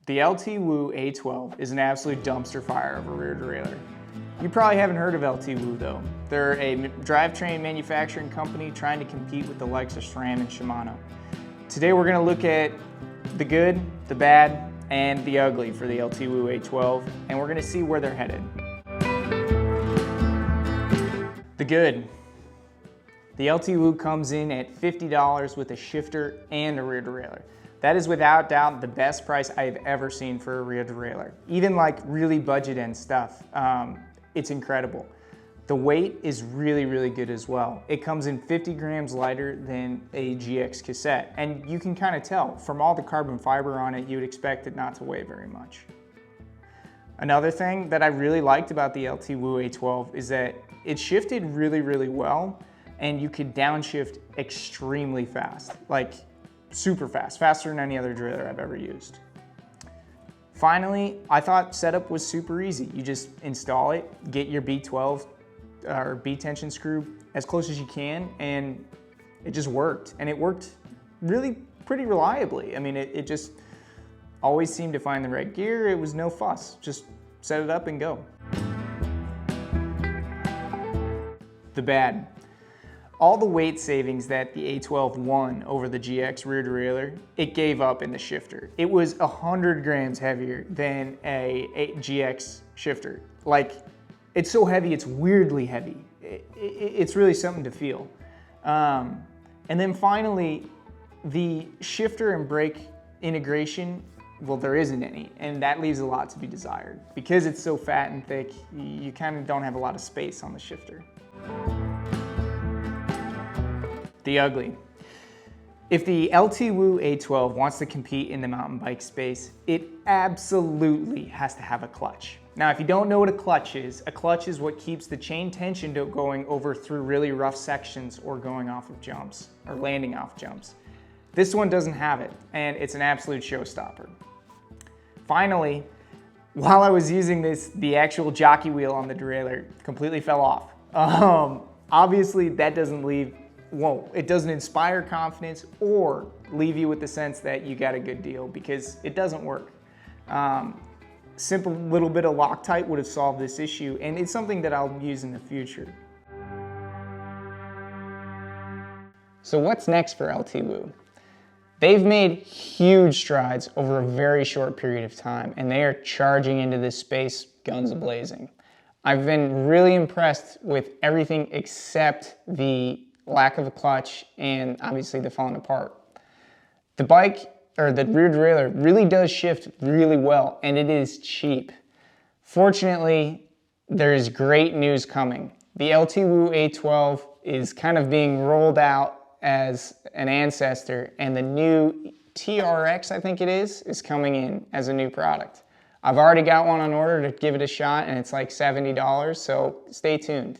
The L-twoo A12 is an absolute dumpster fire of a rear derailleur. You probably haven't heard of L-twoo though. They're a drivetrain manufacturing company trying to compete with the likes of SRAM and Shimano. Today we're going to look at the good, the bad, and the ugly for the L-twoo A12, and we're going to see where they're headed. The good. The L-twoo comes in at $50 with a shifter and a rear derailleur. That is without doubt the best price I've ever seen for a rear derailleur. Even like really budget end stuff, it's incredible. The weight is really, really good as well. It comes in 50 grams lighter than a GX cassette, and you can kind of tell from all the carbon fiber on it, you would expect it not to weigh very much. Another thing that I really liked about the L-twoo A12 is that it shifted really, really well, and you could downshift extremely fast, like super fast, faster than any other derailleur I've ever used. Finally, I thought setup was super easy. You just install it, get your B12 or B tension screw as close as you can, and it just worked. And it worked really pretty reliably. I mean, it just always seemed to find the right gear. It was no fuss, just set it up and go. The bad. All the weight savings that the A12 won over the GX rear derailleur, it gave up in the shifter. It was 100 grams heavier than a GX shifter. Like, it's so heavy, it's weirdly heavy. It's really something to feel. And then finally, the shifter and brake integration, well, there isn't any, and that leaves a lot to be desired. Because it's so fat and thick, you kind of don't have a lot of space on the shifter. The ugly. If the L-twoo A12 wants to compete in the mountain bike space, it absolutely has to have a clutch. Now, if you don't know what a clutch is what keeps the chain tension going over through really rough sections or going off of jumps or landing off jumps. This one doesn't have it, and it's an absolute showstopper. Finally, while I was using this, the actual jockey wheel on the derailleur completely fell off. Obviously, that doesn't it doesn't inspire confidence or leave you with the sense that you got a good deal, because it doesn't work. Simple little bit of Loctite would have solved this issue, and it's something that I'll use in the future. So what's next for L-twoo? They've made huge strides over a very short period of time, and they are charging into this space guns a-blazing. I've been really impressed with everything except the lack of a clutch and obviously the falling apart. The bike, or the rear derailleur, really does shift really well, and it is cheap. Fortunately, there is great news coming. The L-twoo A12 is kind of being rolled out as an ancestor, and the new TRX, I think it is coming in as a new product. I've already got one on order to give it a shot, and it's like $70, so stay tuned.